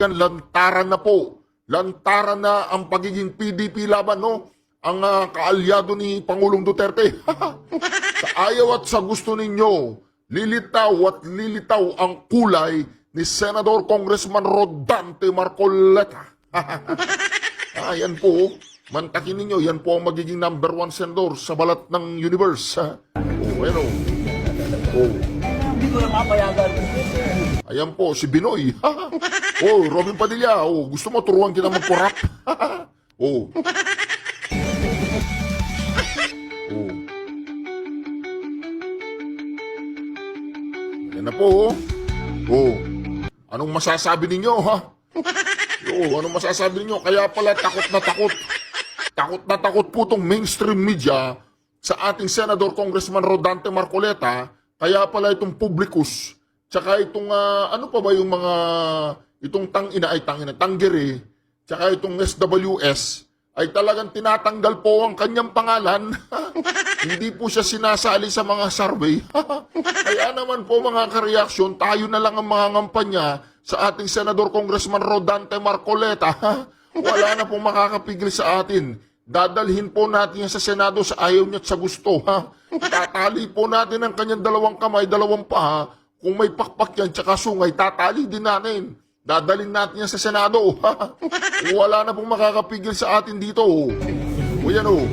yan, lantaran na po. Lantaran na ang pagiging PDP laban, no? Ang kaalyado ni Pangulong Duterte. Sa ayaw at sa gusto ninyo, lilitaw at lilitaw ang kulay ni Senador Congressman Rodante Marcoleta. Yan po, mantakin ninyo, yan po ang magiging number 1 senador sa balat ng universe. Ano? Hindi ko na mapayagan. Ayan po, si Binoy. Robin Padilla. Gusto mo turuan kita mag-corrupt? Yan na po. Anong masasabi ninyo, ha? Anong masasabi ninyo? Kaya pala takot na takot. Takot na takot po itong mainstream media sa ating Senador Congressman Rodante Marcoleta. Kaya pala itong publicus. Tsaka itong, ano pa ba yung mga, itong tanggere, tsaka itong SWS, ay talagang tinatanggal po ang kanyang pangalan. Hindi po siya sinasali sa mga survey. Kaya naman po mga kareaksyon, tayo na lang ang mga ngampanya sa ating Senador Congressman Rodante Marcoleta. Wala na pong makakapigil sa atin. Dadalhin po natin yan sa Senado sa ayaw niya at sa gusto. Tatali po natin ang kanyang dalawang kamay, dalawang paa. Kung may pakpak yan tsaka sungay, tatali din natin. Dadalhin natin yan sa Senado. Wala na pong makakapigil sa atin dito. Yan o.